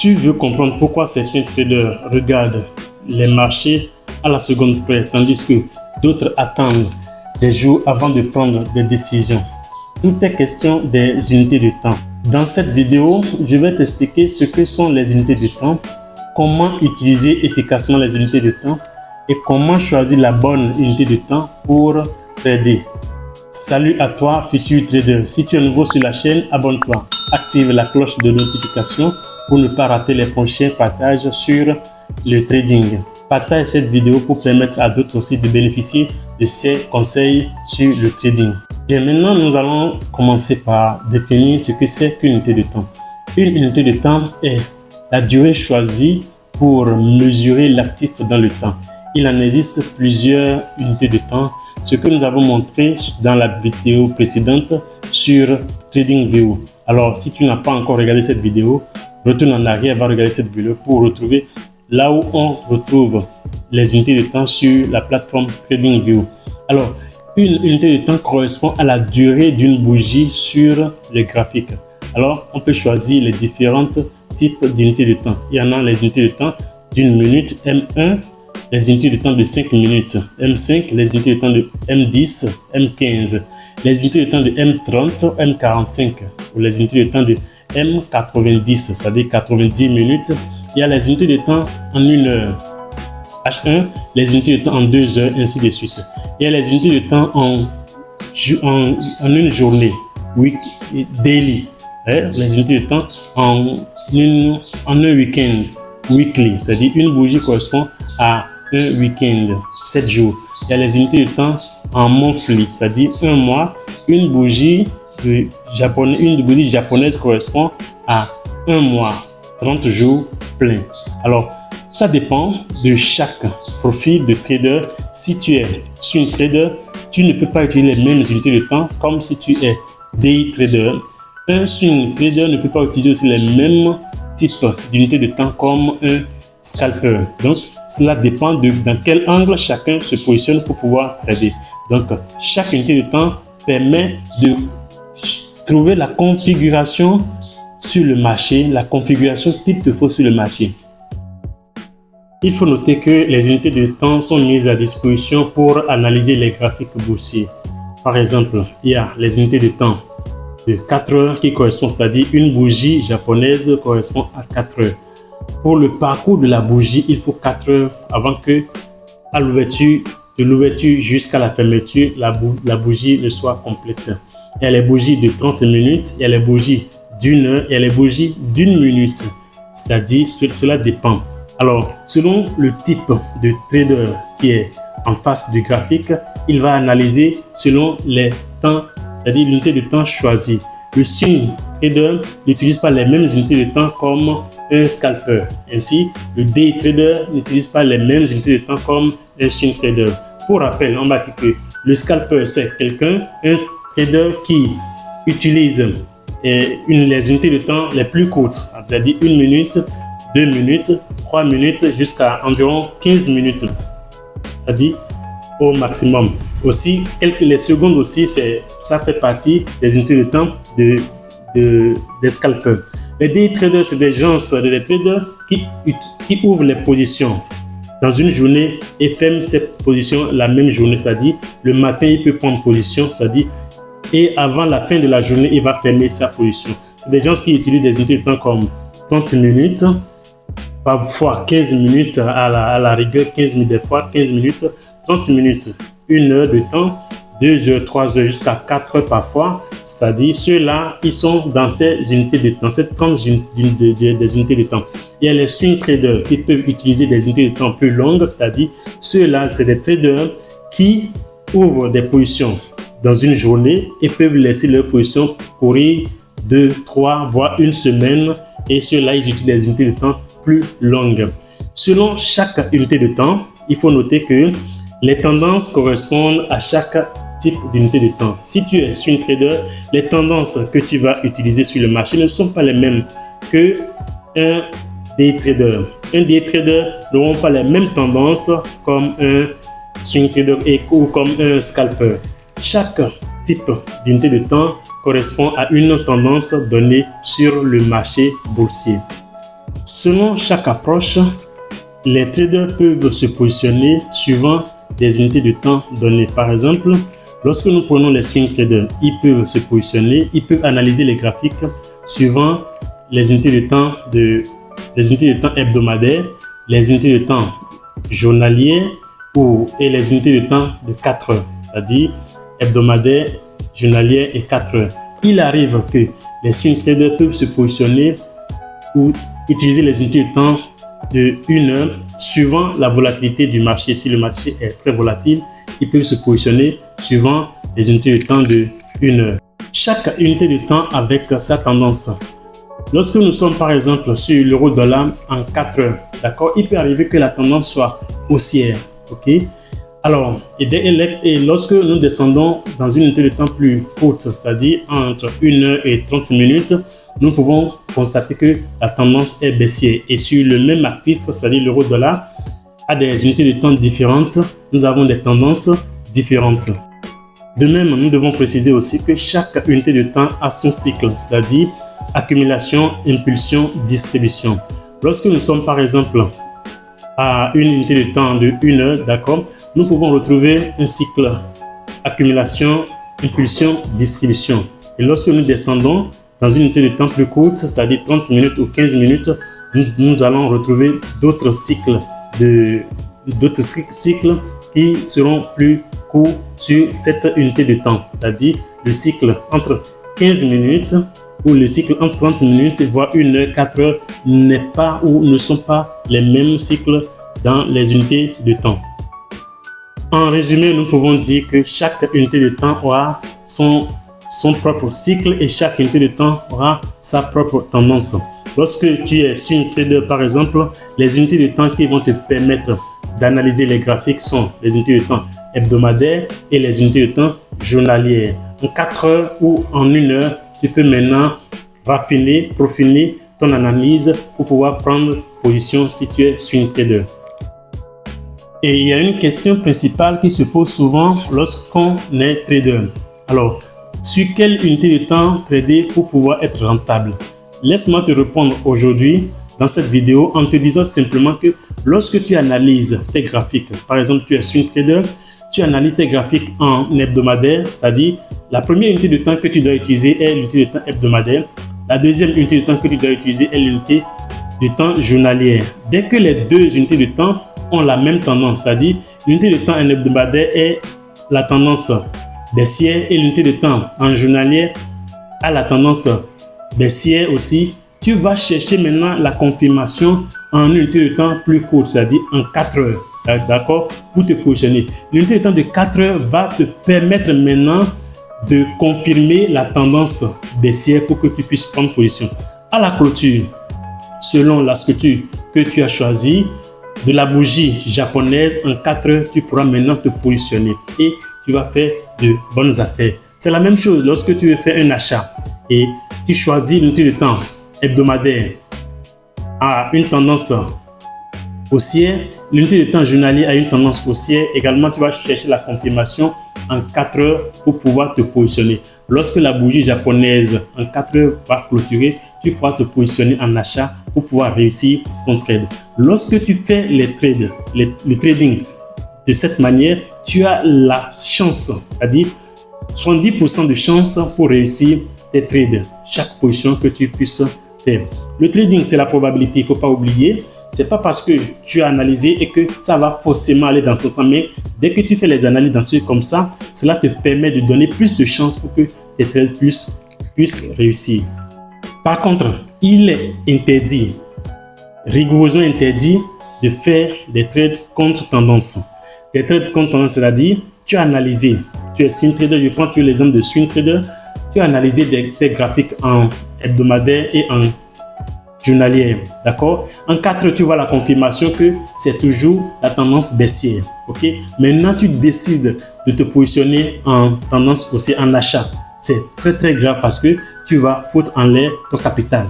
Tu veux comprendre pourquoi certains traders regardent les marchés à la seconde près, tandis que d'autres attendent des jours avant de prendre des décisions. Tout est question des unités de temps. Dans cette vidéo, je vais t'expliquer ce que sont les unités de temps, comment utiliser efficacement les unités de temps et comment choisir la bonne unité de temps pour trader. Salut à toi, futur trader. Si tu es nouveau sur la chaîne, abonne-toi. Active la cloche de notification pour ne pas rater les prochains partages sur le trading. Partage cette vidéo pour permettre à d'autres aussi de bénéficier de ces conseils sur le trading. Bien, maintenant, nous allons commencer par définir ce que c'est qu'une unité de temps. Une unité de temps est la durée choisie pour mesurer l'actif dans le temps. Il en existe plusieurs unités de temps, ce que nous avons montré dans la vidéo précédente sur TradingView. Alors, si tu n'as pas encore regardé cette vidéo, retourne en arrière, va regarder cette vidéo pour retrouver là où on retrouve les unités de temps sur la plateforme TradingView. Alors, une unité de temps correspond à la durée d'une bougie sur le graphique. Alors, on peut choisir les différents types d'unités de temps. Il y en a les unités de temps d'une minute, M1, les unités de temps de 5 minutes, M5, les unités de temps de M10, M15, les unités de temps de M30, M45, ou les unités de temps de M90, c'est-à-dire 90 minutes. Il y a les unités de temps en 1 heure, H1, les unités de temps en 2 heures, ainsi de suite. Il y a les unités de temps en une journée, daily, les unités de temps en un week-end, weekly, c'est-à-dire une bougie correspond à un week-end, 7 jours. Il y a les unités de temps en monthly, c'est-à-dire un mois. Une bougie japonaise correspond à un mois, 30 jours pleins. Alors, ça dépend de chaque profil de trader. Si tu es swing trader, tu ne peux pas utiliser les mêmes unités de temps comme si tu es day trader. Un swing trader ne peut pas utiliser aussi les mêmes types d'unités de temps comme un scalper. Donc, cela dépend de dans quel angle chacun se positionne pour pouvoir trader. Donc, chaque unité de temps permet de trouver la configuration sur le marché, la configuration qu'il te faut sur le marché. Il faut noter que les unités de temps sont mises à disposition pour analyser les graphiques boursiers. Par exemple, il y a les unités de temps de 4 heures qui correspondent, c'est-à-dire une bougie japonaise correspond à 4 heures. Pour le parcours de la bougie, il faut 4 heures avant que, de l'ouverture jusqu'à la fermeture, la bougie ne soit complète. Il y a les bougies de 30 minutes, il y a les bougies d'1 heure, il y a les bougies d'1 minute. C'est-à-dire, cela dépend. Alors, selon le type de trader qui est en face du graphique, il va analyser selon les temps, c'est-à-dire l'unité de temps choisie. Le swing trader n'utilise pas les mêmes unités de temps comme un scalper. Ainsi, le day trader n'utilise pas les mêmes unités de temps comme un swing trader. Pour rappel, on va dire que le scalper, c'est un trader qui utilise les unités de temps les plus courtes, c'est-à-dire 1 minute, 2 minutes, 3 minutes jusqu'à environ 15 minutes, c'est-à-dire au maximum. Aussi, les secondes aussi, ça fait partie des unités de temps des scalpers. Les day traders, c'est des traders qui ouvrent les positions dans une journée et ferment ces positions la même journée, c'est-à-dire le matin, il peut prendre position, c'est-à-dire et avant la fin de la journée, il va fermer sa position. C'est des gens qui utilisent des unités de temps comme 30 minutes, parfois 15 minutes à la rigueur, 15 minutes, des fois 15 minutes, 30 minutes, 1 heure de temps, 2 heures, 3 heures jusqu'à 4 heures parfois. C'est-à-dire ceux-là, ils sont dans ces unités de temps, cette tranche des unités de temps. Il y a les swing traders qui peuvent utiliser des unités de temps plus longues, c'est-à-dire ceux-là, c'est des traders qui ouvrent des positions dans une journée et peuvent laisser leur position courir 2, 3, voire 1 semaine. Et ceux-là, ils utilisent des unités de temps plus longues. Selon chaque unité de temps, il faut noter que les tendances correspondent à chaque type d'unité de temps. Si tu es swing trader, les tendances que tu vas utiliser sur le marché ne sont pas les mêmes que un day trader. Un day trader n'auront pas les mêmes tendances comme un swing trader ou comme un scalper. Chaque type d'unité de temps correspond à une tendance donnée sur le marché boursier. Selon chaque approche, les traders peuvent se positionner suivant des unités de temps données. Par exemple, lorsque nous prenons les swing traders, ils peuvent se positionner, ils peuvent analyser les graphiques suivant les unités de temps hebdomadaires, les unités de temps journalières et les unités de temps de 4 heures, c'est-à-dire hebdomadaire, journalière et 4 heures. Il arrive que les swing traders peuvent se positionner ou utiliser les unités de temps de 1 heure suivant la volatilité du marché. Si le marché est très volatile, ils peuvent se positionner suivant les unités de temps de 1 heure. Chaque unité de temps avec sa tendance. Lorsque nous sommes par exemple sur l'euro-dollar en 4 heures, d'accord, il peut arriver que la tendance soit haussière, ok? Alors, et lorsque nous descendons dans une unité de temps plus courte, c'est-à-dire entre 1 heure et 30 minutes, nous pouvons constater que la tendance est baissière. Et sur le même actif, c'est-à-dire l'euro-dollar, à des unités de temps différentes, nous avons des tendances différentes. De même, nous devons préciser aussi que chaque unité de temps a son cycle, c'est-à-dire accumulation, impulsion, distribution. Lorsque nous sommes par exemple à une unité de temps de 1 heure, d'accord, nous pouvons retrouver un cycle accumulation, impulsion, distribution. Et lorsque nous descendons dans une unité de temps plus courte, c'est-à-dire 30 minutes ou 15 minutes, nous allons retrouver d'autres cycles qui seront plus courts sur cette unité de temps, c'est-à-dire le cycle entre 15 minutes ou le cycle entre 30 minutes, voire 1 heure, 4 heures, ne sont pas les mêmes cycles dans les unités de temps. En résumé, nous pouvons dire que chaque unité de temps aura son propre cycle et chaque unité de temps aura sa propre tendance. Lorsque tu es swing trader, par exemple, les unités de temps qui vont te permettre d'analyser les graphiques sont les unités de temps hebdomadaires et les unités de temps journalières. En 4 heures ou en 1 heure, tu peux maintenant profiler ton analyse pour pouvoir prendre position si tu es swing trader. Et il y a une question principale qui se pose souvent lorsqu'on est trader. Alors, sur quelle unité de temps trader pour pouvoir être rentable? Laisse-moi te répondre aujourd'hui dans cette vidéo en te disant simplement que lorsque tu analyses tes graphiques, par exemple tu es swing trader, tu analyses tes graphiques en hebdomadaire, c'est-à-dire la première unité de temps que tu dois utiliser est l'unité de temps hebdomadaire. La deuxième unité de temps que tu dois utiliser est l'unité de temps journalière. Dès que les deux unités de temps ont la même tendance, c'est-à-dire l'unité de temps en hebdomadaire est la tendance baissière et l'unité de temps en journalière a la tendance baissière aussi, tu vas chercher maintenant la confirmation en unité de temps plus courte, c'est-à-dire en 4 heures, d'accord, pour te positionner. L'unité de temps de 4 heures va te permettre maintenant de confirmer la tendance baissière pour que tu puisses prendre position. À la clôture, selon la structure que tu as choisie, de la bougie japonaise, en 4 heures, tu pourras maintenant te positionner et tu vas faire de bonnes affaires. C'est la même chose lorsque tu veux faire un achat et tu choisis l'unité de temps hebdomadaire à une tendance haussière, l'unité de temps journalier a une tendance haussière. Également, tu vas chercher la confirmation en 4 heures pour pouvoir te positionner. Lorsque la bougie japonaise en 4 heures va clôturer, tu pourras te positionner en achat pour pouvoir réussir ton trade. Lorsque tu fais le trading de cette manière, tu as la chance, c'est-à-dire 70% de chance pour réussir tes trades, chaque position que tu puisses faire. Le trading, c'est la probabilité, il ne faut pas oublier. Ce n'est pas parce que tu as analysé et que ça va forcément aller dans ton temps, mais dès que tu fais les analyses dans ce comme ça, cela te permet de donner plus de chances pour que tes trades puissent réussir. Par contre, il est interdit, rigoureusement interdit, de faire des trades contre tendance. Des trades contre tendance, c'est-à-dire, tu as analysé, tu es swing trader, je prends l'exemple de swing trader, tu as analysé tes graphiques en hebdomadaire et en journalière, d'accord? En 4 heures, tu vois la confirmation que c'est toujours la tendance baissière, ok? Maintenant, tu décides de te positionner en tendance haussière, en achat. C'est très grave parce que tu vas foutre en l'air ton capital.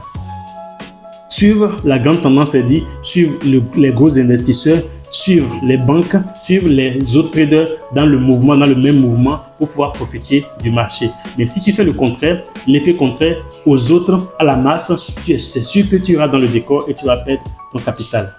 suivre la grande tendance, c'est dit suivre les gros investisseurs, suivre les banques, suivre les autres traders dans le mouvement, dans le même mouvement pour pouvoir profiter du marché. Mais si tu fais le contraire, l'effet contraire aux autres, à la masse, c'est sûr que tu iras dans le décor et tu vas perdre ton capital.